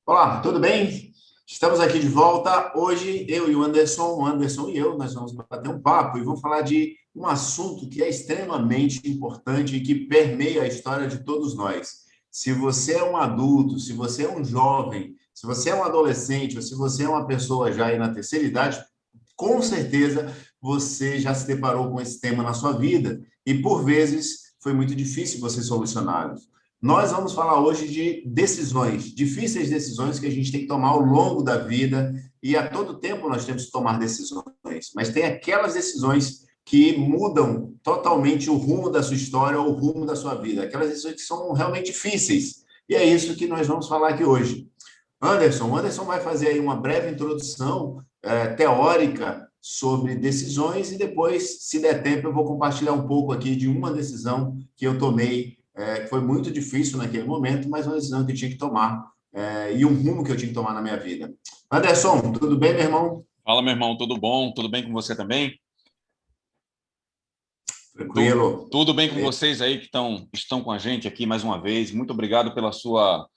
Olá, tudo bem? Estamos aqui de volta. Hoje, eu e o Anderson e eu, nós vamos bater um papo e vamos falar de um assunto que é extremamente importante e que permeia a história de todos nós. Se você é um adulto, se você é um jovem, se você é um adolescente ou se você é uma pessoa já aí na terceira idade, com certeza você já se deparou com esse tema na sua vida e, por vezes, foi muito difícil você solucioná-los. Nós vamos falar hoje de decisões, difíceis decisões que a gente tem que tomar ao longo da vida e a todo tempo nós temos que tomar decisões, mas tem aquelas decisões que mudam totalmente o rumo da sua história ou o rumo da sua vida, aquelas decisões que são realmente difíceis. E é isso que nós vamos falar aqui hoje. O Anderson vai fazer aí uma breve introdução teórica sobre decisões e depois, se der tempo, eu vou compartilhar um pouco aqui de uma decisão que eu tomei, que foi muito difícil naquele momento, mas uma decisão que eu tinha que tomar e um rumo que eu tinha que tomar na minha vida. Anderson, tudo bem, meu irmão? Fala, meu irmão, tudo bom? Tudo bem com você também? Tranquilo. Tudo bem com vocês aí que estão com a gente aqui mais uma vez. Muito obrigado pela sua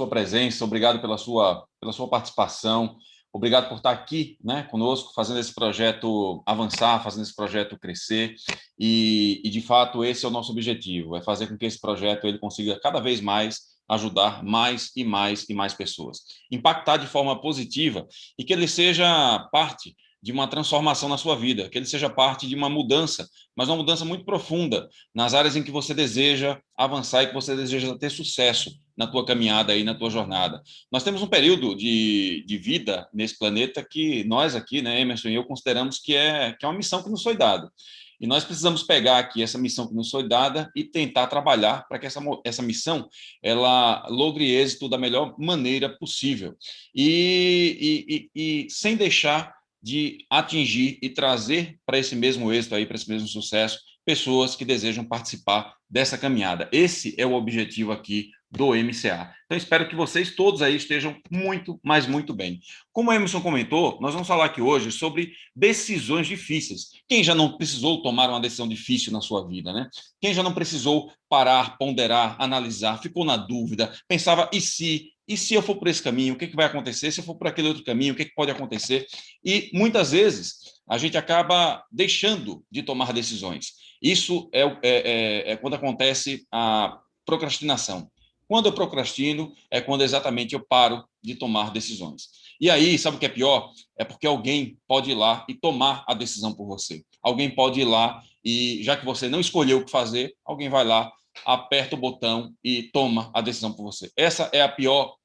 presença, obrigado pela sua participação, obrigado por estar aqui, né, conosco, fazendo esse projeto avançar, fazendo esse projeto crescer. De fato, esse é o nosso objetivo, é fazer com que esse projeto ele consiga cada vez mais ajudar mais e mais e mais pessoas, impactar de forma positiva e que ele seja parte de uma transformação na sua vida, que ele seja parte de uma mudança, mas uma mudança muito profunda nas áreas em que você deseja avançar e que você deseja ter sucesso na tua caminhada e na tua jornada. Nós temos um período de vida nesse planeta que nós aqui, né, Emerson e eu, consideramos que é uma missão que nos foi dada. E nós precisamos pegar aqui essa missão que nos foi dada e tentar trabalhar para que essa missão ela logre êxito da melhor maneira possível. E sem deixar de atingir e trazer para esse mesmo êxito aí, para esse mesmo sucesso, pessoas que desejam participar dessa caminhada. Esse é o objetivo aqui do MCA. Então, espero que vocês todos aí estejam muito, mas muito bem. Como o Emerson comentou, nós vamos falar aqui hoje sobre decisões difíceis. Quem já não precisou tomar uma decisão difícil na sua vida, né? Quem já não precisou parar, ponderar, analisar, ficou na dúvida, pensava, e se? E se eu for por esse caminho, o que vai acontecer? Se eu for por aquele outro caminho, o que pode acontecer? E muitas vezes a gente acaba deixando de tomar decisões. Isso é quando acontece a procrastinação. Quando eu procrastino, é quando exatamente eu paro de tomar decisões. E aí, sabe o que é pior? É porque alguém pode ir lá e tomar a decisão por você. Alguém pode ir lá e, já que você não escolheu o que fazer, alguém vai lá, aperta o botão e toma a decisão por você. Essa é a pior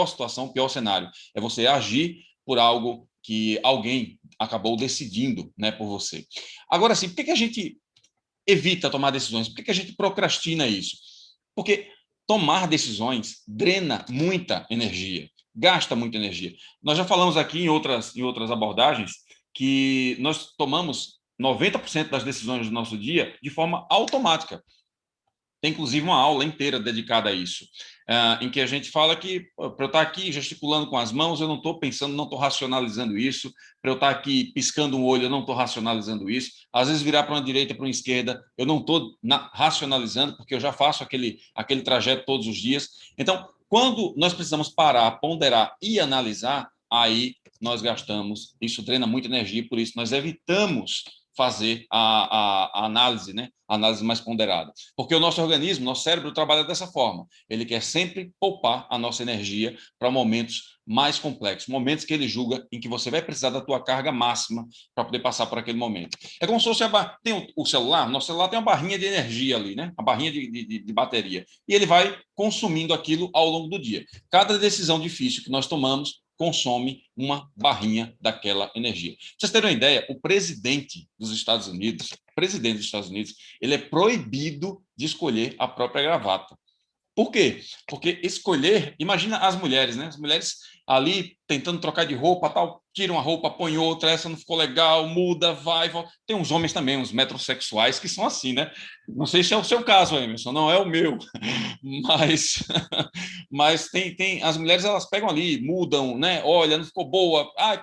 situação, o pior cenário. É você agir por algo que alguém acabou decidindo, né, por você. Agora, sim, por que a gente evita tomar decisões? Por que a gente procrastina isso? Porque tomar decisões drena muita energia, gasta muita energia. Nós já falamos aqui em outras abordagens que nós tomamos 90% das decisões do nosso dia de forma automática. Tem, inclusive, uma aula inteira dedicada a isso, em que a gente fala que, para eu estar aqui gesticulando com as mãos, eu não estou pensando, não estou racionalizando isso, para eu estar aqui piscando um olho, eu não estou racionalizando isso, às vezes virar para uma direita, para uma esquerda, eu não estou racionalizando, porque eu já faço aquele trajeto todos os dias. Então, quando nós precisamos parar, ponderar e analisar, aí nós gastamos, isso drena muita energia, por isso nós evitamos fazer a análise, né? A análise mais ponderada. Porque o nosso organismo, nosso cérebro trabalha dessa forma. Ele quer sempre poupar a nossa energia para momentos mais complexos, momentos que ele julga em que você vai precisar da tua carga máxima para poder passar por aquele momento. É como se fosse tem o celular, nosso celular tem uma barrinha de energia ali, né? A barrinha de bateria. E ele vai consumindo aquilo ao longo do dia. Cada decisão difícil que nós tomamos consome uma barrinha daquela energia. Pra vocês terem uma ideia, o presidente dos Estados Unidos, ele é proibido de escolher a própria gravata. Por quê? Porque escolher, imagina as mulheres, né? As mulheres ali tentando trocar de roupa, tal, tira uma roupa, põe outra, essa não ficou legal, muda, vai, volta. Tem uns homens também, uns metrosexuais que são assim, né? Não sei se é o seu caso, Emerson, não é o meu, mas mas tem as mulheres elas pegam ali, mudam, né? Olha, não ficou boa. Ah, o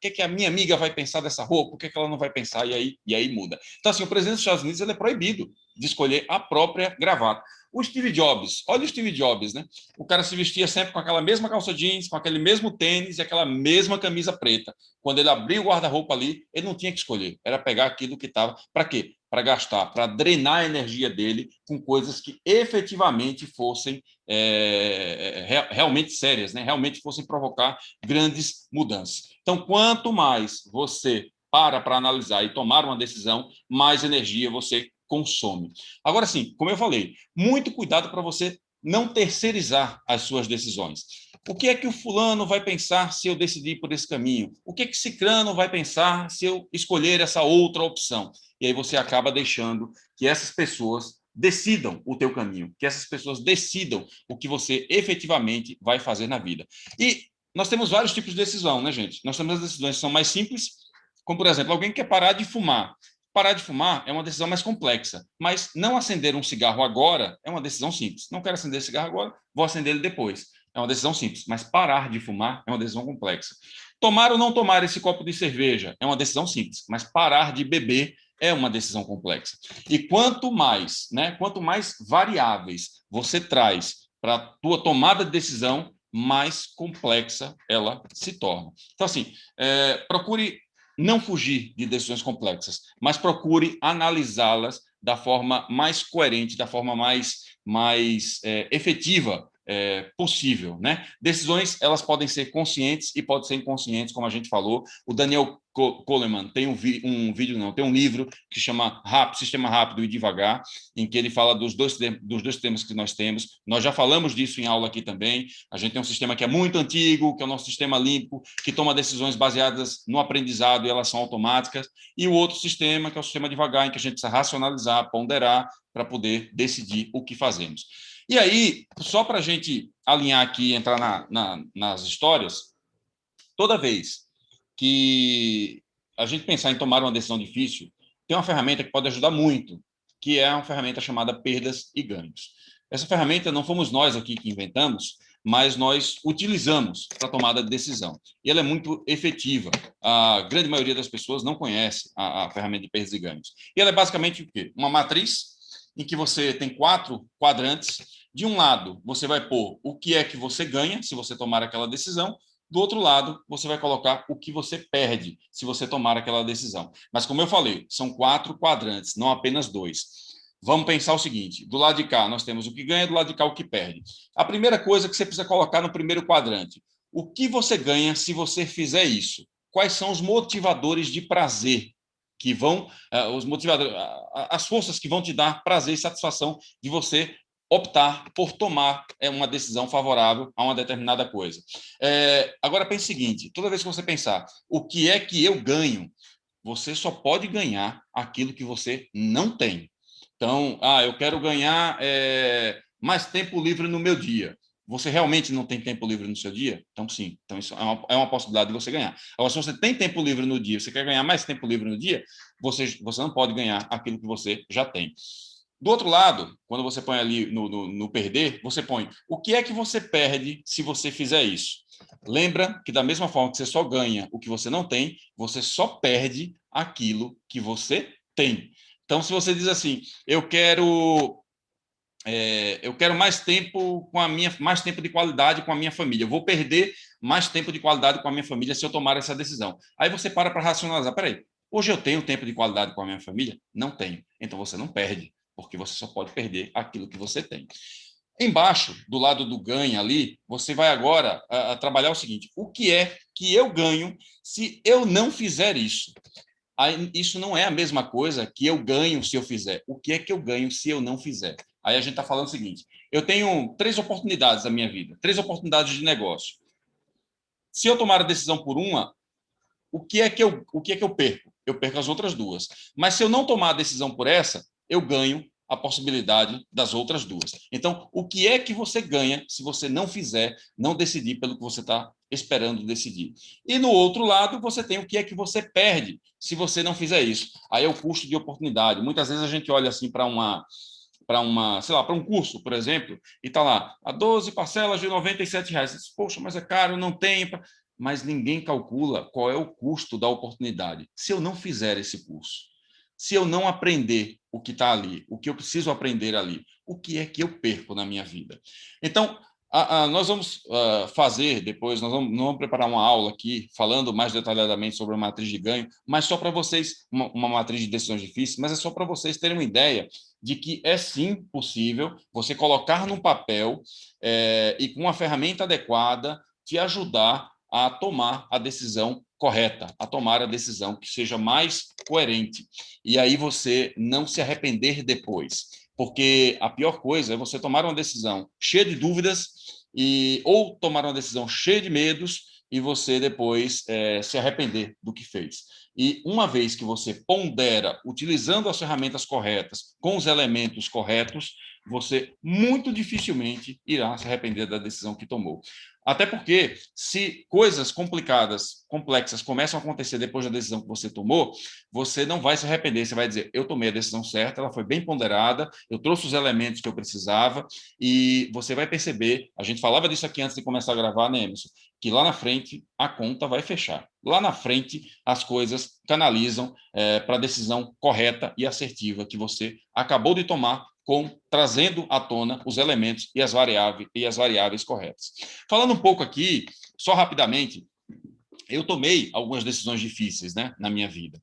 que a minha amiga vai pensar dessa roupa? O que ela não vai pensar? E aí muda. Então assim, o presidente dos Estados Unidos ele é proibido de escolher a própria gravata. O Steve Jobs, olha o Steve Jobs, né? O cara se vestia sempre com aquela mesma calça jeans, com aquele mesmo tênis e aquela mesma camisa preta. Quando ele abriu o guarda-roupa ali, ele não tinha que escolher, era pegar aquilo que estava. Para quê? Para gastar, para drenar a energia dele com coisas que efetivamente fossem realmente sérias, né? Realmente fossem provocar grandes mudanças. Então, quanto mais você para analisar e tomar uma decisão, mais energia você consome. Agora sim, como eu falei, muito cuidado para você não terceirizar as suas decisões. O que é que o fulano vai pensar se eu decidir por esse caminho? O que é que cicrano vai pensar se eu escolher essa outra opção? E aí você acaba deixando que essas pessoas decidam o teu caminho, que essas pessoas decidam o que você efetivamente vai fazer na vida. E nós temos vários tipos de decisão, né, gente? Nós temos as decisões que são mais simples, como, por exemplo, alguém que quer parar de fumar. Parar de fumar é uma decisão mais complexa, mas não acender um cigarro agora é uma decisão simples. Não quero acender cigarro agora, vou acender ele depois. É uma decisão simples, mas parar de fumar é uma decisão complexa. Tomar ou não tomar esse copo de cerveja é uma decisão simples, mas parar de beber é uma decisão complexa. E quanto mais, né, quanto mais variáveis você traz para a tua tomada de decisão, mais complexa ela se torna. Então, assim, procure não fugir de decisões complexas, mas procure analisá-las da forma mais coerente, da forma mais efetiva possível, né? Decisões, elas podem ser conscientes e podem ser inconscientes, como a gente falou. O Daniel Goleman tem tem um livro que chama Sistema Rápido e Devagar, em que ele fala dos dois temas que nós temos. Nós já falamos disso em aula aqui também. A gente tem um sistema que é muito antigo, que é o nosso sistema límbico, que toma decisões baseadas no aprendizado e elas são automáticas. E o outro sistema, que é o sistema devagar, em que a gente precisa racionalizar, ponderar, para poder decidir o que fazemos. E aí, só para a gente alinhar aqui e entrar nas histórias, toda vez que a gente pensar em tomar uma decisão difícil, tem uma ferramenta que pode ajudar muito, que é uma ferramenta chamada perdas e ganhos. Essa ferramenta não fomos nós aqui que inventamos, mas nós utilizamos para a tomada de decisão. E ela é muito efetiva. A grande maioria das pessoas não conhece a ferramenta de perdas e ganhos. E ela é basicamente o quê? Uma matriz em que você tem 4 quadrantes. De um lado, você vai pôr o que é que você ganha se você tomar aquela decisão. Do outro lado, você vai colocar o que você perde se você tomar aquela decisão. Mas, como eu falei, são 4 quadrantes, não apenas 2. Vamos pensar o seguinte: do lado de cá, nós temos o que ganha, do lado de cá, o que perde. A primeira coisa que você precisa colocar no primeiro quadrante: o que você ganha se você fizer isso? Quais são os motivadores de prazer que vão, os motivadores, as forças que vão te dar prazer e satisfação de você optar por tomar uma decisão favorável a uma determinada coisa. Agora, pense o seguinte: toda vez que você pensar o que é que eu ganho, você só pode ganhar aquilo que você não tem. Então, eu quero ganhar mais tempo livre no meu dia. Você realmente não tem tempo livre no seu dia? Então, sim. Então, isso é uma possibilidade de você ganhar. Agora, se você tem tempo livre no dia, você quer ganhar mais tempo livre no dia, você não pode ganhar aquilo que você já tem. Do outro lado, quando você põe ali no perder, você põe o que é que você perde se você fizer isso. Lembra que da mesma forma que você só ganha o que você não tem, você só perde aquilo que você tem. Então, se você diz assim, eu quero mais tempo mais tempo de qualidade com a minha família, eu vou perder mais tempo de qualidade com a minha família se eu tomar essa decisão. Aí você para racionalizar, peraí, hoje eu tenho tempo de qualidade com a minha família? Não tenho. Então você não perde, porque você só pode perder aquilo que você tem. Embaixo, do lado do ganho ali, você vai agora trabalhar o seguinte: o que é que eu ganho se eu não fizer isso? Aí, isso não é a mesma coisa que eu ganho se eu fizer. O que é que eu ganho se eu não fizer? Aí a gente está falando o seguinte: eu tenho 3 oportunidades na minha vida, 3 oportunidades de negócio. Se eu tomar a decisão por uma, o que é que eu perco? Eu perco as outras 2. Mas se eu não tomar a decisão por essa, eu ganho a possibilidade das outras 2. Então, o que é que você ganha se você não fizer, não decidir pelo que você está esperando decidir? E no outro lado, você tem o que é que você perde se você não fizer isso. Aí é o custo de oportunidade. Muitas vezes a gente olha assim para um curso, por exemplo, e está lá, a 12 parcelas de R$ 97. Poxa, mas é caro, não tem. Mas ninguém calcula qual é o custo da oportunidade. Se eu não fizer esse curso, se eu não aprender o que está ali, o que eu preciso aprender ali, o que é que eu perco na minha vida? Então, nós vamos fazer depois, nós vamos preparar uma aula aqui, falando mais detalhadamente sobre a matriz de ganho, mas só para vocês, uma matriz de decisões difíceis, mas é só para vocês terem uma ideia de que é sim possível você colocar num papel e com uma ferramenta adequada te ajudar a tomar a decisão correta, a tomar a decisão que seja mais coerente. E aí você não se arrepender depois. Porque a pior coisa é você tomar uma decisão cheia de dúvidas ou tomar uma decisão cheia de medos e você depois se arrepender do que fez. E uma vez que você pondera, utilizando as ferramentas corretas, com os elementos corretos, você muito dificilmente irá se arrepender da decisão que tomou. Até porque, se coisas complicadas, complexas, começam a acontecer depois da decisão que você tomou, você não vai se arrepender. Você vai dizer, eu tomei a decisão certa, ela foi bem ponderada, eu trouxe os elementos que eu precisava, e você vai perceber, a gente falava disso aqui antes de começar a gravar, né, Emerson, que lá na frente a conta vai fechar. Lá na frente as coisas canalizam para a decisão correta e assertiva que você acabou de tomar, trazendo à tona os elementos e as variáveis corretas. Falando um pouco aqui, só rapidamente, eu tomei algumas decisões difíceis, né, na minha vida.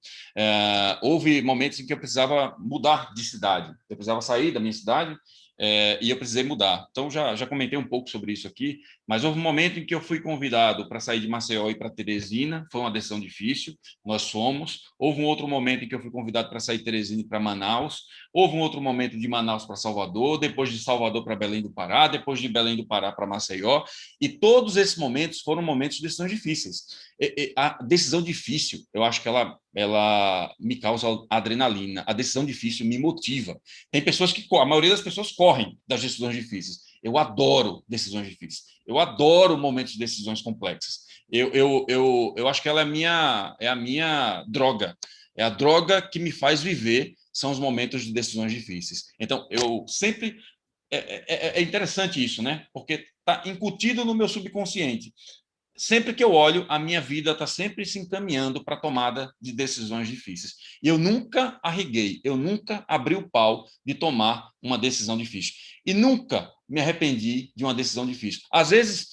Houve momentos em que eu precisava mudar de cidade, eu precisava sair da minha cidade e eu precisei mudar. Então, já comentei um pouco sobre isso aqui, mas houve um momento em que eu fui convidado para sair de Maceió e para Teresina, foi uma decisão difícil, nós fomos. Houve um outro momento em que eu fui convidado para sair de Teresina e para Manaus. Houve um outro momento de Manaus para Salvador, depois de Salvador para Belém do Pará, depois de Belém do Pará para Maceió, e todos esses momentos foram momentos de decisões difíceis. A decisão difícil, eu acho que ela me causa adrenalina. A decisão difícil me motiva. Tem pessoas a maioria das pessoas correm das decisões difíceis. Eu adoro decisões difíceis. Eu adoro momentos de decisões complexas. Eu acho que ela é a minha droga. É a droga que me faz viver, são os momentos de decisões difíceis. Então, eu sempre... É interessante isso, né? Porque está incutido no meu subconsciente. Sempre que eu olho, a minha vida está sempre se encaminhando para a tomada de decisões difíceis. E eu nunca arriguei, eu nunca abri o pau de tomar uma decisão difícil. E nunca me arrependi de uma decisão difícil. Às vezes,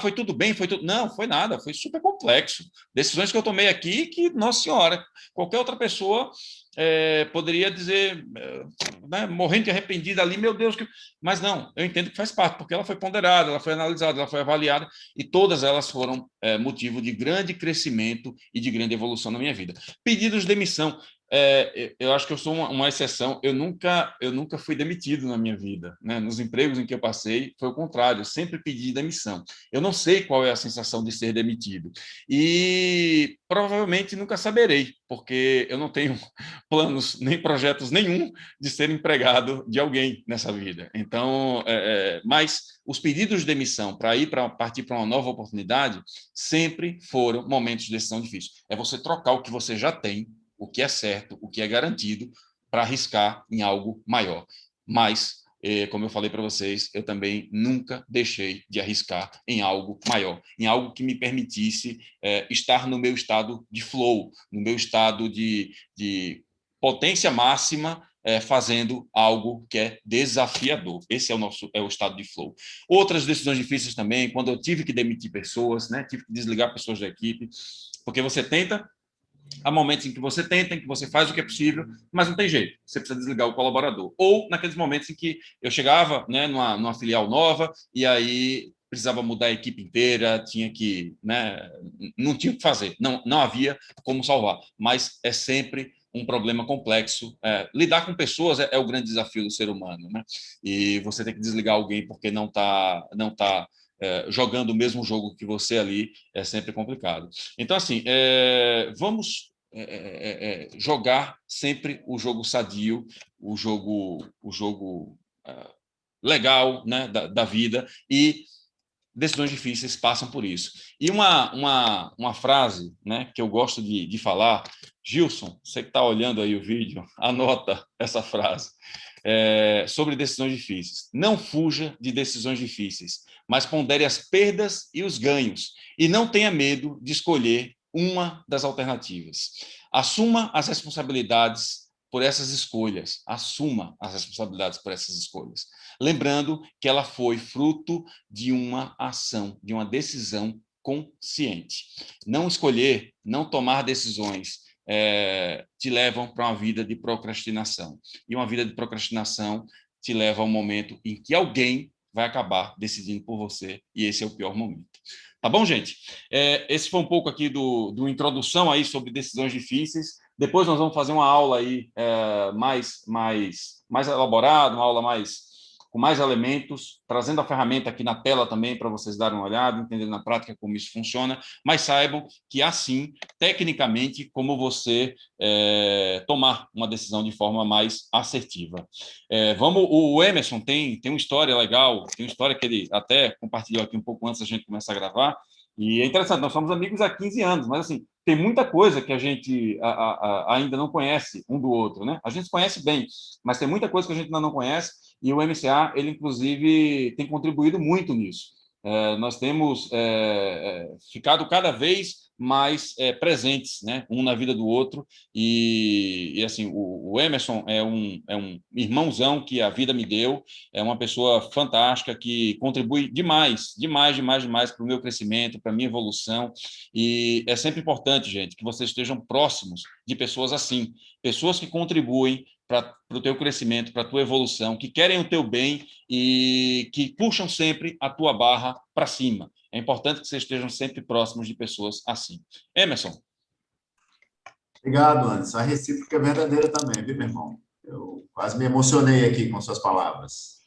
foi tudo bem, foi tudo... Não, foi nada, foi super complexo. Decisões que eu tomei aqui que, nossa senhora, qualquer outra pessoa poderia dizer, né, morrendo de arrependida ali, meu Deus, mas não, eu entendo que faz parte, porque ela foi ponderada, ela foi analisada, ela foi avaliada, e todas elas foram motivo de grande crescimento e de grande evolução na minha vida. Pedidos de demissão. Eu acho que eu sou uma exceção. Eu nunca fui demitido na minha vida, né? Nos empregos em que eu passei, foi o contrário, eu sempre pedi demissão. Eu não sei qual é a sensação de ser demitido. E provavelmente nunca saberei, porque eu não tenho planos nem projetos nenhum de ser empregado de alguém nessa vida. Então, mas os pedidos de demissão para partir para uma nova oportunidade sempre foram momentos de decisão difícil. É você trocar o que você já tem, o que é certo, o que é garantido, para arriscar em algo maior. Mas, como eu falei para vocês, eu também nunca deixei de arriscar em algo maior, em algo que me permitisse estar no meu estado de flow, no meu estado de potência máxima, fazendo algo que é desafiador. Esse é o estado de flow. Outras decisões difíceis também, quando eu tive que demitir pessoas, né, tive que desligar pessoas da equipe, porque você tenta, há momentos em que você tenta, em que você faz o que é possível, mas não tem jeito, você precisa desligar o colaborador. Ou naqueles momentos em que eu chegava, né, numa filial nova, e aí precisava mudar a equipe inteira, tinha que, né, não tinha o que fazer, não havia como salvar, mas é sempre um problema complexo. Lidar com pessoas é o grande desafio do ser humano, né? E você tem que desligar alguém porque não tá jogando o mesmo jogo que você ali, é sempre complicado. Então, assim, vamos jogar sempre o jogo sadio, o jogo legal, né, da vida, e decisões difíceis passam por isso. E uma frase, né, que eu gosto de falar, Gilson, você que está olhando aí o vídeo, anota essa frase, sobre decisões difíceis. Não fuja de decisões difíceis, mas pondere as perdas e os ganhos, e não tenha medo de escolher uma das alternativas. Assuma as responsabilidades por essas escolhas, assuma as responsabilidades por essas escolhas. Lembrando que ela foi fruto de uma ação, de uma decisão consciente. Não escolher, não tomar decisões te levam para uma vida de procrastinação. E uma vida de procrastinação te leva ao momento em que alguém vai acabar decidindo por você, e esse é o pior momento. Tá bom, gente? Esse foi um pouco aqui do introdução aí sobre decisões difíceis. Depois nós vamos fazer uma aula aí mais elaborada, uma aula com mais elementos, trazendo a ferramenta aqui na tela também para vocês darem uma olhada, entenderem na prática como isso funciona, mas saibam que assim, tecnicamente, como você tomar uma decisão de forma mais assertiva. O Emerson tem uma história legal, tem uma história que ele até compartilhou aqui um pouco antes da gente começar a gravar, e é interessante, nós somos amigos há 15 anos, mas assim, tem muita coisa que a gente ainda não conhece um do outro, né? A gente se conhece bem, mas tem muita coisa que a gente ainda não conhece, e o MCA, ele inclusive tem contribuído muito nisso. Nós temos ficado cada vez mais presentes, né, um na vida do outro, e assim, o Emerson é um irmãozão que a vida me deu, é uma pessoa fantástica que contribui demais para o meu crescimento, para a minha evolução, e é sempre importante, gente, que vocês estejam próximos de pessoas assim, pessoas que contribuem para o teu crescimento, para a tua evolução, que querem o teu bem e que puxam sempre a tua barra para cima. É importante que vocês estejam sempre próximos de pessoas assim. Emerson. Obrigado, Anderson. A recíproca é verdadeira também, viu, meu irmão? Eu quase me emocionei aqui com suas palavras.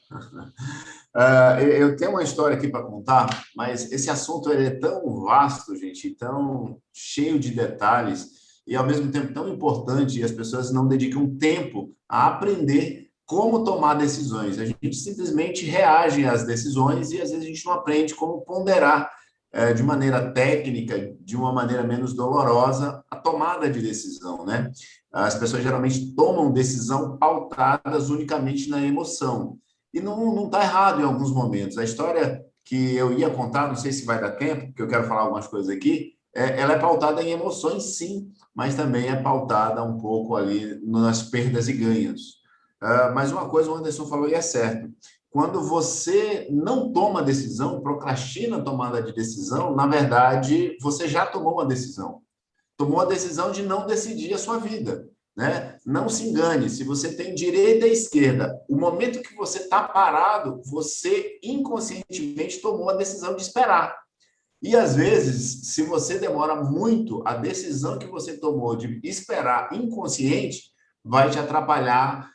Eu tenho uma história aqui para contar, mas esse assunto ele é tão vasto, gente, tão cheio de detalhes, e ao mesmo tempo tão importante, e as pessoas não dedicam tempo a aprender como tomar decisões. A gente simplesmente reage às decisões e às vezes a gente não aprende como ponderar de maneira técnica, de uma maneira menos dolorosa, a tomada de decisão, né? As pessoas geralmente tomam decisão pautadas unicamente na emoção. E não está errado em alguns momentos. A história que eu ia contar, não sei se vai dar tempo, porque eu quero falar algumas coisas aqui, ela é pautada em emoções, sim, mas também é pautada um pouco ali nas perdas e ganhos. Mas uma coisa o Anderson falou e é certo. Quando você não toma decisão, procrastina a tomada de decisão, na verdade, você já tomou uma decisão. Tomou a decisão de não decidir a sua vida. Né? Não se engane, se você tem direita e esquerda, o momento que você está parado, você inconscientemente tomou a decisão de esperar. E, às vezes, se você demora muito, a decisão que você tomou de esperar inconsciente vai te atrapalhar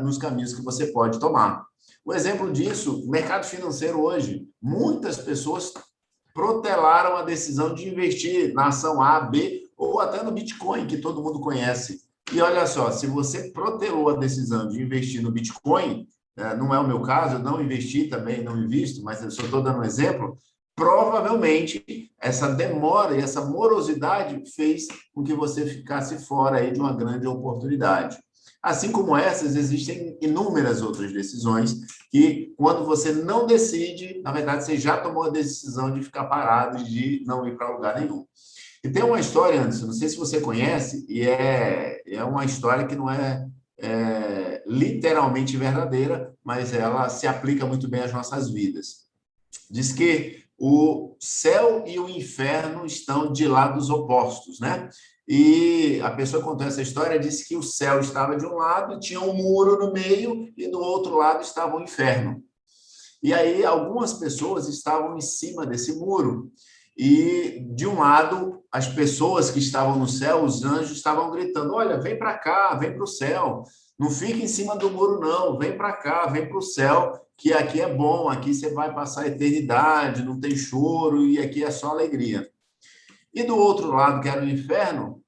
nos caminhos que você pode tomar. Um exemplo disso, o mercado financeiro hoje, muitas pessoas protelaram a decisão de investir na ação A, B, ou até no Bitcoin, que todo mundo conhece. E olha só, se você protelou a decisão de investir no Bitcoin, não é o meu caso, eu não investi também, não invisto, mas eu só estou dando um exemplo, provavelmente essa demora e essa morosidade fez com que você ficasse fora aí de uma grande oportunidade. Assim como essas, existem inúmeras outras decisões que, quando você não decide, na verdade, você já tomou a decisão de ficar parado e de não ir para lugar nenhum. E tem uma história, Anderson, não sei se você conhece, e é uma história que não é literalmente verdadeira, mas ela se aplica muito bem às nossas vidas. Diz que o céu e o inferno estão de lados opostos, né? E a pessoa contou essa história, disse que o céu estava de um lado, tinha um muro no meio, e do outro lado estava o inferno. E aí algumas pessoas estavam em cima desse muro, e de um lado, as pessoas que estavam no céu, os anjos, estavam gritando: olha, vem para cá, vem para o céu, não fica em cima do muro, não, vem para cá, vem para o céu, que aqui é bom, aqui você vai passar a eternidade, não tem choro, e aqui é só alegria. E do outro lado, que era o inferno,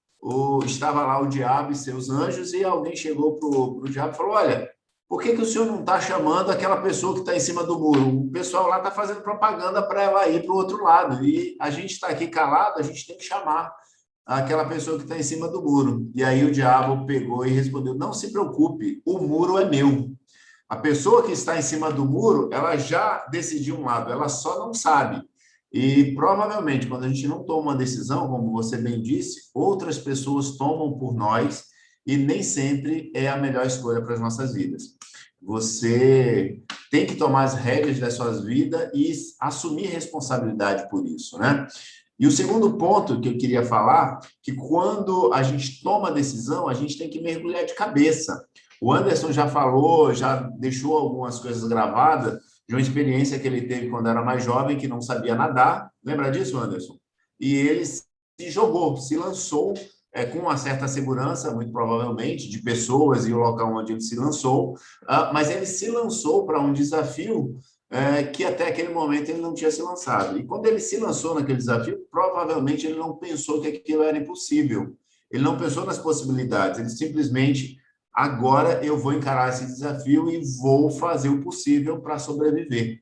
estava lá o diabo e seus anjos, e alguém chegou para o diabo e falou: olha, por que o senhor não está chamando aquela pessoa que está em cima do muro? O pessoal lá está fazendo propaganda para ela ir para o outro lado, e a gente está aqui calado, a gente tem que chamar aquela pessoa que está em cima do muro. E aí o diabo pegou e respondeu: não se preocupe, o muro é meu. A pessoa que está em cima do muro, ela já decidiu um lado, ela só não sabe. E provavelmente, quando a gente não toma uma decisão, como você bem disse, outras pessoas tomam por nós, e nem sempre é a melhor escolha para as nossas vidas. Você tem que tomar as rédeas das suas vidas e assumir responsabilidade por isso, né? E o segundo ponto que eu queria falar, que quando a gente toma a decisão, a gente tem que mergulhar de cabeça. O Anderson já falou, já deixou algumas coisas gravadas de uma experiência que ele teve quando era mais jovem, que não sabia nadar. Lembra disso, Anderson? E ele se jogou, se lançou com uma certa segurança, muito provavelmente, de pessoas e o local onde ele se lançou, mas ele se lançou para um desafio que até aquele momento ele não tinha se lançado. E quando ele se lançou naquele desafio, provavelmente ele não pensou que aquilo era impossível. Ele não pensou nas possibilidades, ele simplesmente, agora eu vou encarar esse desafio e vou fazer o possível para sobreviver.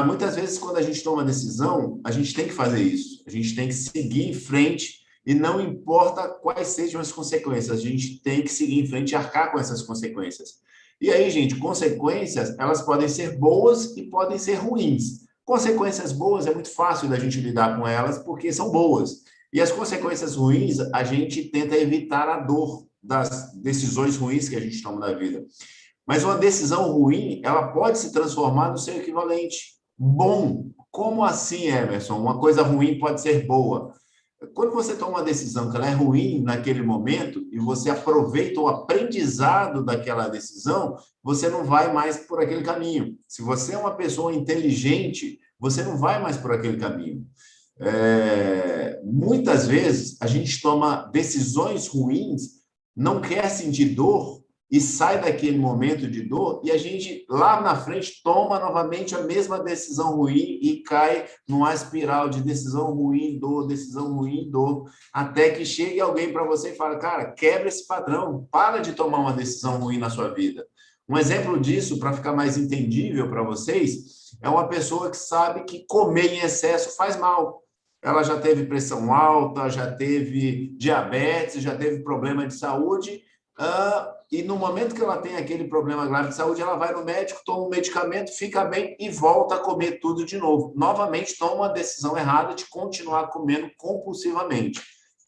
Muitas vezes, quando a gente toma decisão, a gente tem que fazer isso. A gente tem que seguir em frente e não importa quais sejam as consequências, a gente tem que seguir em frente e arcar com essas consequências. E aí, gente, consequências, elas podem ser boas e podem ser ruins. Consequências boas é muito fácil da gente lidar com elas porque são boas. E as consequências ruins, a gente tenta evitar a dor das decisões ruins que a gente toma na vida. Mas uma decisão ruim, ela pode se transformar no seu equivalente bom. Como assim, Emerson? Uma coisa ruim pode ser boa. Quando você toma uma decisão que ela é ruim naquele momento e você aproveita o aprendizado daquela decisão, você não vai mais por aquele caminho. Se você é uma pessoa inteligente, você não vai mais por aquele caminho. Muitas vezes a gente toma decisões ruins, não quer sentir dor e sai daquele momento de dor e a gente lá na frente toma novamente a mesma decisão ruim e cai numa espiral de decisão ruim, dor, até que chegue alguém para você e fala, cara, quebra esse padrão, para de tomar uma decisão ruim na sua vida. Um exemplo disso, para ficar mais entendível para vocês, é uma pessoa que sabe que comer em excesso faz mal. Ela já teve pressão alta, já teve diabetes, já teve problema de saúde, e no momento que ela tem aquele problema grave de saúde, ela vai no médico, toma um medicamento, fica bem e volta a comer tudo de novo. Novamente, toma uma decisão errada de continuar comendo compulsivamente.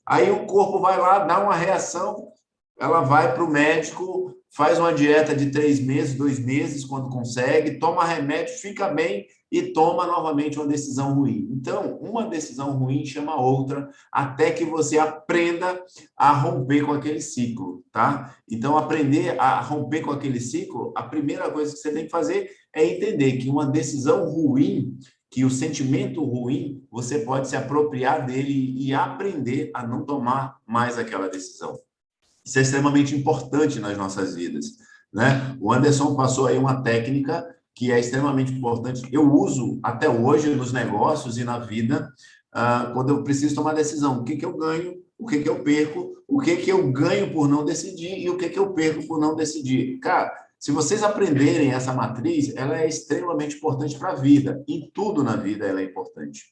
Aí o corpo vai lá, dá uma reação, ela vai para o médico, faz uma dieta de 3 meses, 2 meses, quando consegue, toma remédio, fica bem e toma novamente uma decisão ruim. Então, uma decisão ruim chama outra, até que você aprenda a romper com aquele ciclo, tá? Então, aprender a romper com aquele ciclo, a primeira coisa que você tem que fazer é entender que uma decisão ruim, que o sentimento ruim, você pode se apropriar dele e aprender a não tomar mais aquela decisão. Isso é extremamente importante nas nossas vidas, né? O Anderson passou aí uma técnica que é extremamente importante. Eu uso até hoje nos negócios e na vida, quando eu preciso tomar decisão. O que eu ganho, o que eu perco, o que eu ganho por não decidir e o que eu perco por não decidir. Cara, se vocês aprenderem essa matriz, ela é extremamente importante para a vida. Em tudo na vida ela é importante.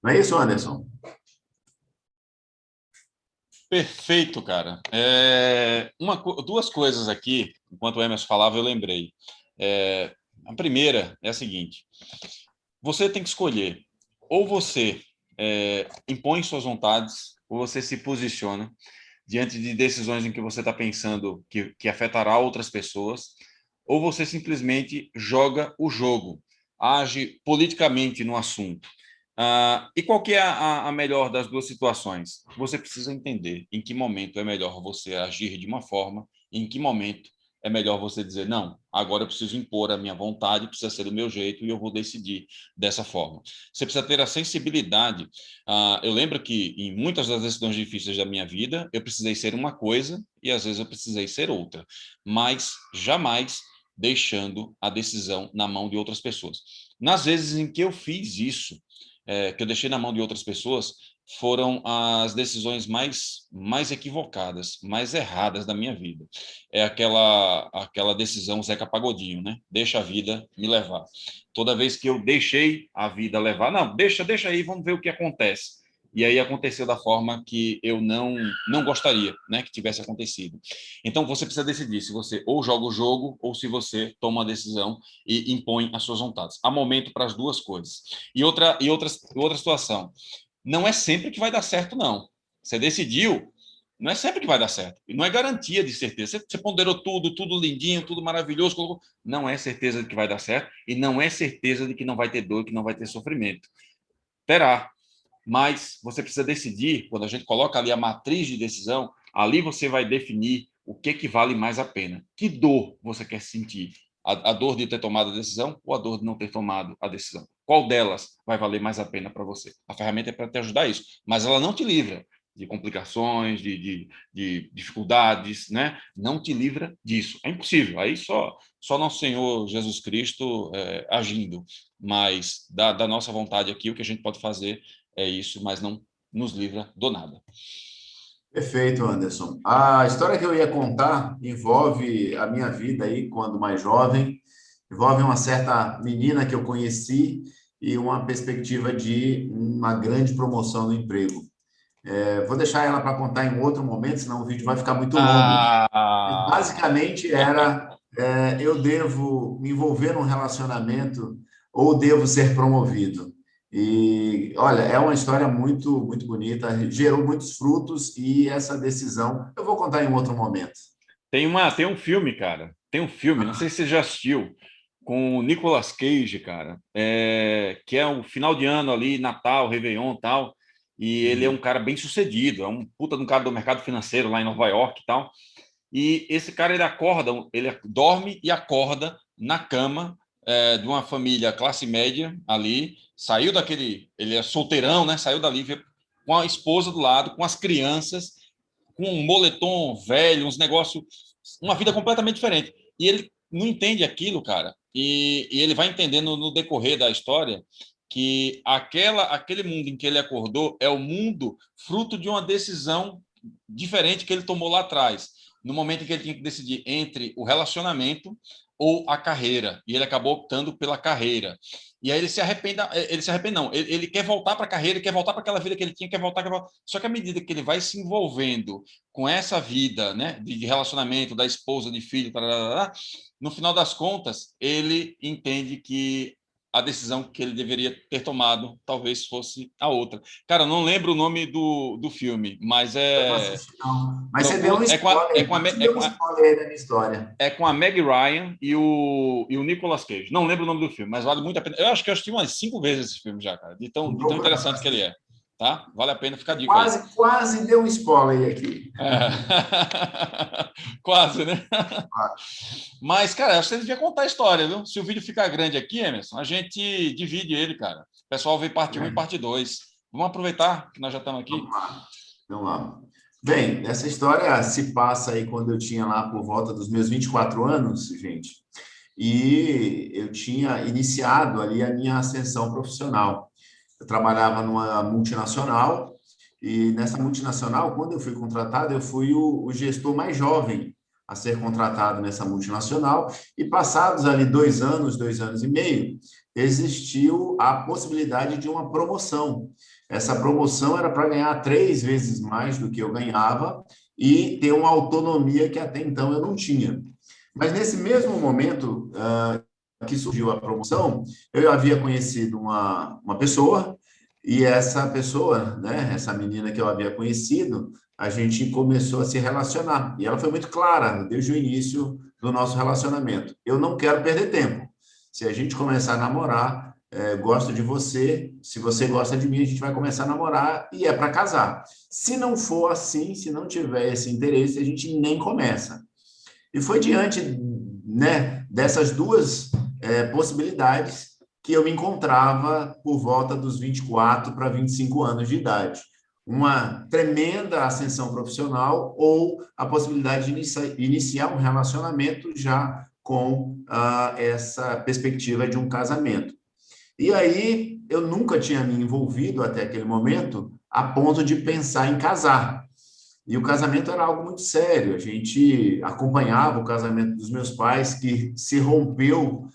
Não é isso, Anderson? Perfeito, cara. Duas coisas aqui, enquanto o Emerson falava, eu lembrei. A primeira é a seguinte: você tem que escolher, ou você impõe suas vontades, ou você se posiciona diante de decisões em que você está pensando que afetará outras pessoas, ou você simplesmente joga o jogo, age politicamente no assunto. E qual que é a melhor das duas situações? Você precisa entender em que momento é melhor você agir de uma forma, em que momento é melhor você dizer, não, agora eu preciso impor a minha vontade, precisa ser do meu jeito e eu vou decidir dessa forma. Você precisa ter a sensibilidade. Eu lembro que em muitas das decisões difíceis da minha vida, eu precisei ser uma coisa e às vezes eu precisei ser outra, mas jamais deixando a decisão na mão de outras pessoas. Nas vezes em que eu fiz isso, que eu deixei na mão de outras pessoas, foram as decisões mais equivocadas, mais erradas da minha vida. É aquela decisão Zeca Pagodinho, né? Deixa a vida me levar. Toda vez que eu deixei a vida levar, não, deixa aí, vamos ver o que acontece. E aí aconteceu da forma que eu não gostaria, né, que tivesse acontecido. Então você precisa decidir se você ou joga o jogo ou se você toma a decisão e impõe as suas vontades. Há momento para as duas coisas. E outra situação, não é sempre que vai dar certo, não. Você decidiu, não é sempre que vai dar certo. E não é garantia de certeza. Você ponderou tudo, tudo lindinho, tudo maravilhoso, colocou... não é certeza de que vai dar certo e não é certeza de que não vai ter dor, que não vai ter sofrimento. Terá, mas você precisa decidir, quando a gente coloca ali a matriz de decisão, ali você vai definir o que vale mais a pena. Que dor você quer sentir? A dor de ter tomado a decisão ou a dor de não ter tomado a decisão? Qual delas vai valer mais a pena para você? A ferramenta é para te ajudar a isso, mas ela não te livra de complicações, de dificuldades, né? Não te livra disso. É impossível. Aí só nosso Senhor Jesus Cristo agindo. Mas da nossa vontade aqui, o que a gente pode fazer é isso, mas não nos livra do nada. Perfeito, Anderson. A história que eu ia contar envolve a minha vida aí, quando mais jovem, envolve uma certa menina que eu conheci e uma perspectiva de uma grande promoção no emprego. Vou deixar ela para contar em outro momento, senão o vídeo vai ficar muito longo. Basicamente eu devo me envolver num relacionamento ou devo ser promovido? E olha, é uma história muito bonita, gerou muitos frutos e essa decisão eu vou contar em um outro momento. Tem um filme, cara. Tem um filme, não sei se você já assistiu, com o Nicolas Cage, cara, que é o final de ano ali, Natal, Réveillon e tal, e ele é um cara bem sucedido, é um puta de um cara do mercado financeiro lá em Nova York e tal, e esse cara, ele dorme e acorda na cama de uma família classe média ali, ele é solteirão, né? Saiu dali com a esposa do lado, com as crianças, com um moletom velho, uns negócios, uma vida completamente diferente. E ele não entende aquilo, cara. E ele vai entendendo no decorrer da história que aquele mundo em que ele acordou é o mundo fruto de uma decisão diferente que ele tomou lá atrás, no momento em que ele tinha que decidir entre o relacionamento ou a carreira, e ele acabou optando pela carreira. E aí ele se arrepende não, ele quer voltar para a carreira, quer voltar para aquela vida que ele tinha, quer voltar. Só que à medida que ele vai se envolvendo com essa vida, né, de relacionamento, da esposa, de filho, no final das contas, ele entende que a decisão que ele deveria ter tomado talvez fosse a outra. Cara, eu não lembro o nome do filme, mas Eu não assisti, não. Mas você deu um procura, spoiler, você deu um spoiler aí da minha história. é com a Meg Ryan e o Nicolas Cage. Não lembro o nome do filme, mas vale muito a pena. Eu acho que eu assisti umas 5 vezes esse filme já, cara, de tão interessante que ele é. Tá? Vale a pena ficar a dica aí. Quase deu um spoiler aqui. Quase, né? Mas, cara, acho que você devia contar a história, viu? Se o vídeo ficar grande aqui, Emerson, a gente divide ele, cara. O pessoal vê parte 1 e parte 2. Vamos aproveitar que nós já estamos aqui. Vamos lá. Bem, essa história se passa aí quando eu tinha lá por volta dos meus 24 anos, gente, e eu tinha iniciado ali a minha ascensão profissional. Eu trabalhava numa multinacional e nessa multinacional, quando eu fui contratado, eu fui o gestor mais jovem a ser contratado nessa multinacional e passados ali 2 anos e meio, existiu a possibilidade de uma promoção. Essa promoção era para ganhar 3 vezes mais do que eu ganhava e ter uma autonomia que até então eu não tinha. Mas nesse mesmo momento que surgiu a promoção, eu havia conhecido uma pessoa e essa pessoa, né, essa menina que eu havia conhecido, a gente começou a se relacionar. E ela foi muito clara desde o início do nosso relacionamento. Eu não quero perder tempo. Se a gente começar a namorar, gosto de você, se você gosta de mim, a gente vai começar a namorar e é para casar. Se não for assim, se não tiver esse interesse, a gente nem começa. E foi diante, né, dessas duas possibilidades que eu me encontrava por volta dos 24 para 25 anos de idade. Uma tremenda ascensão profissional ou a possibilidade de iniciar um relacionamento já com essa perspectiva de um casamento. E aí eu nunca tinha me envolvido até aquele momento a ponto de pensar em casar. E o casamento era algo muito sério. A gente acompanhava o casamento dos meus pais, que se rompeu.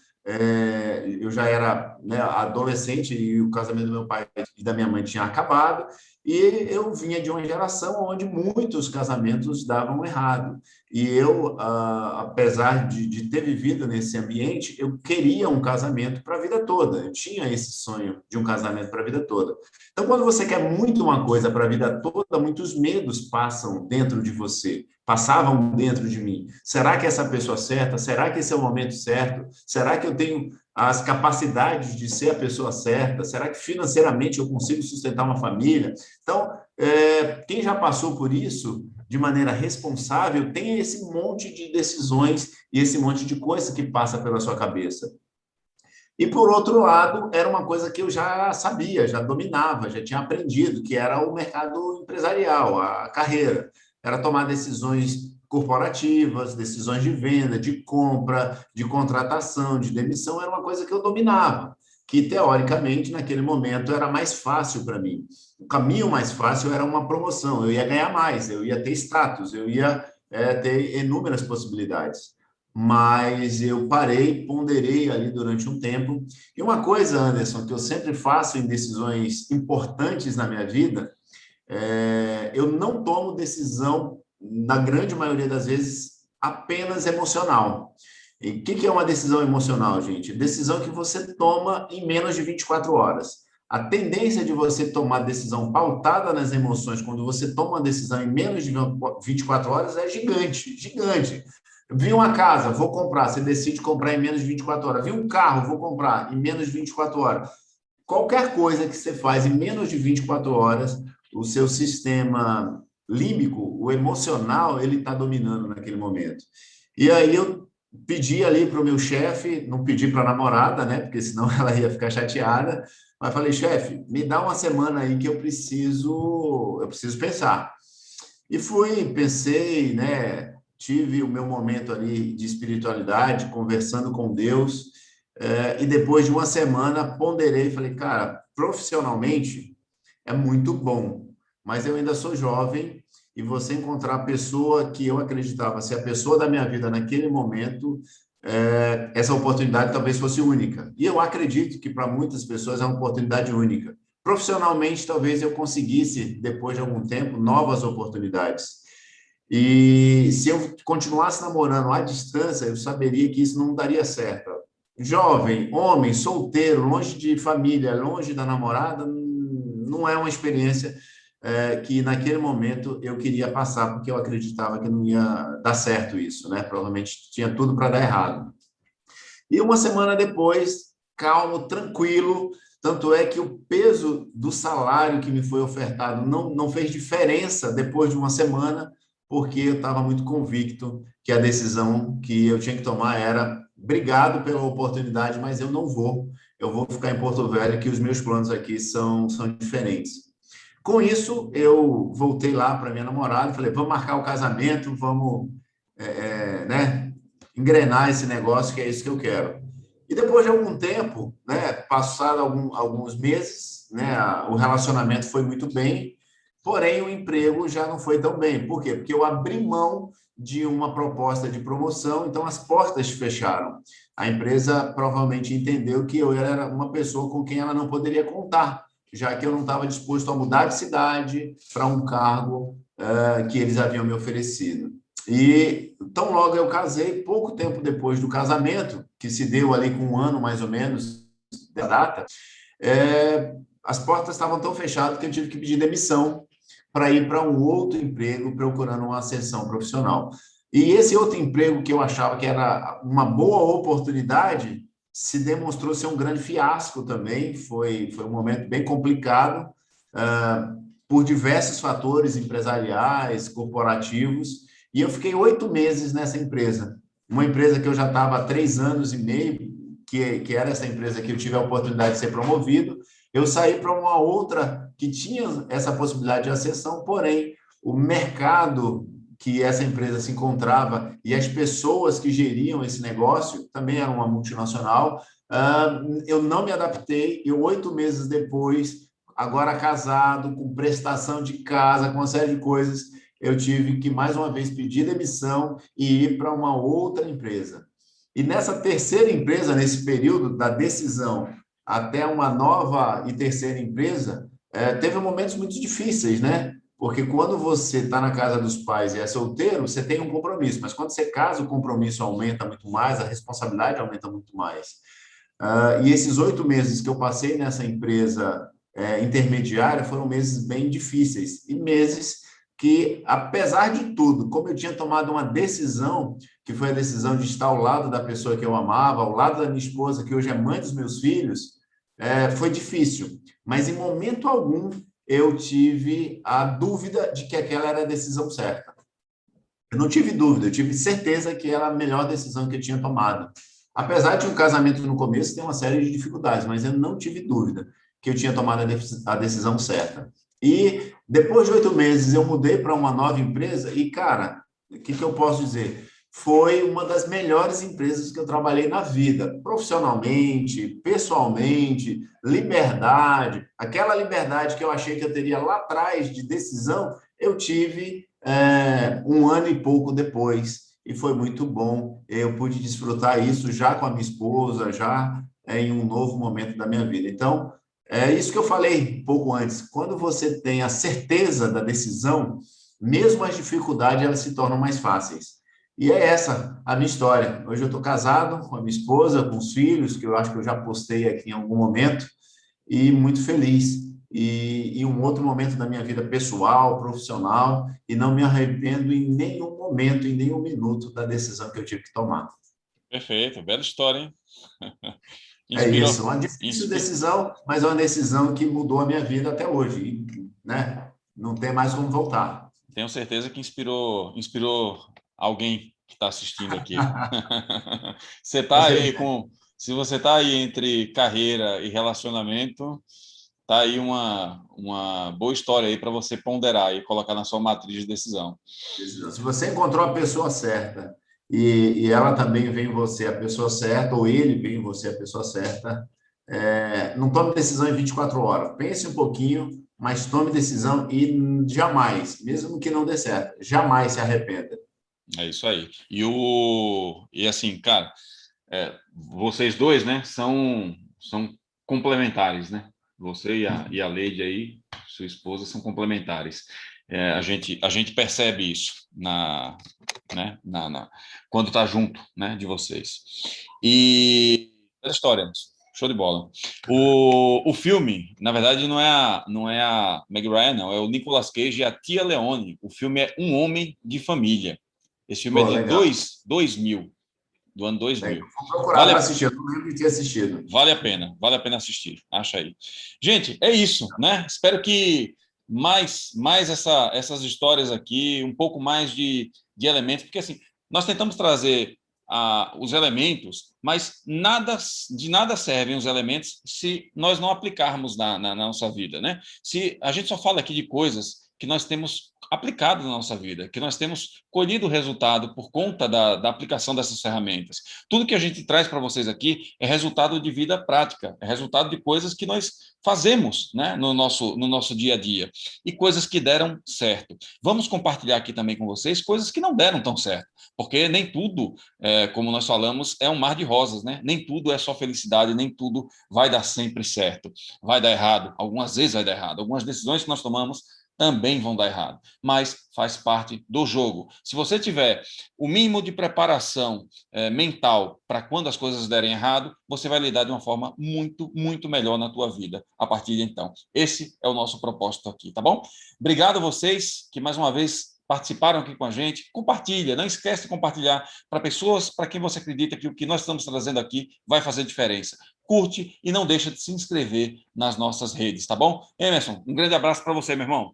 Eu já era, né, adolescente e o casamento do meu pai e da minha mãe tinha acabado. E eu vinha de uma geração onde muitos casamentos davam errado. E eu, apesar de ter vivido nesse ambiente, eu queria um casamento para a vida toda. Eu tinha esse sonho de um casamento para a vida toda. Então, quando você quer muito uma coisa para a vida toda, muitos medos passam dentro de você, passavam dentro de mim. Será que é essa pessoa certa? Será que esse é o momento certo? Será que eu tenho as capacidades de ser a pessoa certa? Será que financeiramente eu consigo sustentar uma família? Então, quem já passou por isso de maneira responsável tem esse monte de decisões e esse monte de coisa que passa pela sua cabeça. E, por outro lado, era uma coisa que eu já sabia, já dominava, já tinha aprendido, que era o mercado empresarial, a carreira. Era tomar decisões corporativas, decisões de venda, de compra, de contratação, de demissão, era uma coisa que eu dominava, que, teoricamente, naquele momento, era mais fácil para mim. O caminho mais fácil era uma promoção, eu ia ganhar mais, eu ia ter status, eu ia ter inúmeras possibilidades. Mas eu parei, ponderei ali durante um tempo. E uma coisa, Anderson, que eu sempre faço em decisões importantes na minha vida, eu não tomo decisão, na grande maioria das vezes, apenas emocional. E o que é uma decisão emocional, gente? Decisão que você toma em menos de 24 horas. A tendência de você tomar decisão pautada nas emoções, quando você toma uma decisão em menos de 24 horas, é gigante, gigante. Vi uma casa, vou comprar. Você decide comprar em menos de 24 horas. Vi um carro, vou comprar em menos de 24 horas. Qualquer coisa que você faz em menos de 24 horas, o seu sistema límbico, o emocional, ele está dominando naquele momento. E aí eu pedi ali para o meu chefe, não pedi para a namorada, né? Porque senão ela ia ficar chateada. Mas falei, chefe, me dá uma semana aí que eu preciso pensar. E fui, pensei, né? Tive o meu momento ali de espiritualidade, conversando com Deus, e depois de uma semana ponderei e falei, cara, profissionalmente é muito bom, mas eu ainda sou jovem e você encontrar a pessoa que eu acreditava ser a pessoa da minha vida naquele momento, essa oportunidade talvez fosse única. E eu acredito que para muitas pessoas é uma oportunidade única. Profissionalmente, talvez eu conseguisse, depois de algum tempo, novas oportunidades. E se eu continuasse namorando à distância, eu saberia que isso não daria certo. Jovem, homem, solteiro, longe de família, longe da namorada, não é uma experiência que naquele momento eu queria passar, porque eu acreditava que não ia dar certo isso, né? Provavelmente tinha tudo para dar errado. E uma semana depois, calmo, tranquilo, tanto é que o peso do salário que me foi ofertado não fez diferença depois de uma semana, porque eu estava muito convicto que a decisão que eu tinha que tomar era obrigado pela oportunidade, mas eu não vou. Eu vou ficar em Porto Velho, que os meus planos aqui são diferentes. Com isso, eu voltei lá para minha namorada e falei, vamos marcar o casamento, vamos né, engrenar esse negócio, que é isso que eu quero. E depois de algum tempo, né, passado alguns meses, né, o relacionamento foi muito bem, porém o emprego já não foi tão bem. Por quê? Porque eu abri mão de uma proposta de promoção, então as portas fecharam. A empresa provavelmente entendeu que eu era uma pessoa com quem ela não poderia contar, já que eu não estava disposto a mudar de cidade para um cargo que eles haviam me oferecido. E tão logo eu casei, pouco tempo depois do casamento, que se deu ali com um ano mais ou menos da data, as portas estavam tão fechadas que eu tive que pedir demissão para ir para um outro emprego, procurando uma ascensão profissional. E esse outro emprego que eu achava que era uma boa oportunidade, se demonstrou ser um grande fiasco também, foi um momento bem complicado, por diversos fatores empresariais, corporativos, e eu fiquei 8 meses nessa empresa, uma empresa que eu já estava há 3 anos e meio, que era essa empresa que eu tive a oportunidade de ser promovido. Eu saí para uma outra que tinha essa possibilidade de ascensão, porém, o mercado que essa empresa se encontrava e as pessoas que geriam esse negócio, também era uma multinacional, eu não me adaptei, e 8 meses depois, agora casado, com prestação de casa, com uma série de coisas, eu tive que, mais uma vez, pedir demissão e ir para uma outra empresa. E nessa terceira empresa, nesse período da decisão até uma nova e terceira empresa, teve momentos muito difíceis, né? Porque quando você está na casa dos pais e é solteiro, você tem um compromisso, mas quando você casa, o compromisso aumenta muito mais, a responsabilidade aumenta muito mais. E esses 8 meses que eu passei nessa empresa intermediária foram meses bem difíceis e meses que, apesar de tudo, como eu tinha tomado uma decisão, que foi a decisão de estar ao lado da pessoa que eu amava, ao lado da minha esposa, que hoje é mãe dos meus filhos, foi difícil. Mas em momento algum eu tive a dúvida de que aquela era a decisão certa. Eu não tive dúvida, eu tive certeza que era a melhor decisão que eu tinha tomado. Apesar de um casamento no começo ter uma série de dificuldades, mas eu não tive dúvida que eu tinha tomado a decisão certa. E depois de 8 meses eu mudei para uma nova empresa e, cara, o que eu posso dizer? Foi uma das melhores empresas que eu trabalhei na vida, profissionalmente, pessoalmente, liberdade, aquela liberdade que eu achei que eu teria lá atrás de decisão, eu tive 1 ano e pouco depois, e foi muito bom. Eu pude desfrutar isso já com a minha esposa, já em um novo momento da minha vida. Então, é isso que eu falei um pouco antes. Quando você tem a certeza da decisão, mesmo as dificuldades elas se tornam mais fáceis. E é essa a minha história. Hoje eu estou casado com a minha esposa, com os filhos, que eu acho que eu já postei aqui em algum momento, e muito feliz. E um outro momento da minha vida pessoal, profissional, e não me arrependo em nenhum momento, em nenhum minuto da decisão que eu tive que tomar. Perfeito, bela história, hein? É isso, Inspirou. uma difícil Inspi... decisão, mas é uma decisão que mudou a minha vida até hoje, e, né? Não tem mais como voltar. Tenho certeza que inspirou alguém que está assistindo aqui. Você Com está aí certeza. com, se você está aí entre carreira e relacionamento, tá aí uma boa história aí para você ponderar e colocar na sua matriz de decisão. Se você encontrou a pessoa certa e ela também vê em você a pessoa certa, ou ele vê em você a pessoa certa, não tome decisão em 24 horas. Pense um pouquinho, mas tome decisão e jamais, mesmo que não dê certo, jamais se arrependa. É isso aí. E assim, cara, vocês dois, né, são complementares, né? Você e a Leide aí, sua esposa, são complementares. A gente percebe isso né, quando tá junto, né, de vocês. E a história, show de bola. O filme, na verdade, não é a Meg Ryan, não, é o Nicolas Cage e a Tia Leone. O filme é Um Homem de Família. Esse filme é Pô, de legal. 2000, do ano Legal. 2000. Vou procurar Vale, para assistir, eu não lembro de ter assistido. vale a pena assistir, acha aí. Gente, é isso, né? Espero que mais essas histórias aqui, um pouco mais de elementos, porque assim, nós tentamos trazer os elementos, mas de nada servem os elementos se nós não aplicarmos na nossa vida, né? Se a gente só fala aqui de coisas que nós temos aplicado na nossa vida, que nós temos colhido o resultado por conta da aplicação dessas ferramentas. Tudo que a gente traz para vocês aqui é resultado de vida prática, é resultado de coisas que nós fazemos, né, no nosso dia a dia, e coisas que deram certo. Vamos compartilhar aqui também com vocês coisas que não deram tão certo, porque nem tudo, como nós falamos, é um mar de rosas, né? Nem tudo é só felicidade, nem tudo vai dar sempre certo. Vai dar errado, algumas vezes vai dar errado. Algumas decisões que nós tomamos também vão dar errado, mas faz parte do jogo. Se você tiver o mínimo de preparação mental para quando as coisas derem errado, você vai lidar de uma forma muito, muito melhor na tua vida a partir de então. Esse é o nosso propósito aqui, tá bom? Obrigado a vocês que mais uma vez participaram aqui com a gente. Compartilha, não esquece de compartilhar para pessoas para quem você acredita que o que nós estamos trazendo aqui vai fazer diferença. Curte e não deixa de se inscrever nas nossas redes, tá bom? Emerson, um grande abraço para você, meu irmão.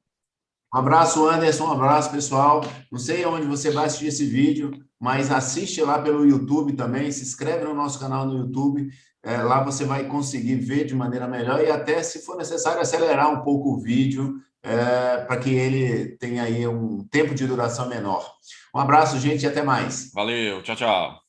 Um abraço, Anderson, um abraço, pessoal. Não sei onde você vai assistir esse vídeo, mas assiste lá pelo YouTube também, se inscreve no nosso canal no YouTube. Lá você vai conseguir ver de maneira melhor e até, se for necessário, acelerar um pouco o vídeo para que ele tenha aí um tempo de duração menor. Um abraço, gente, e até mais. Valeu, tchau, tchau.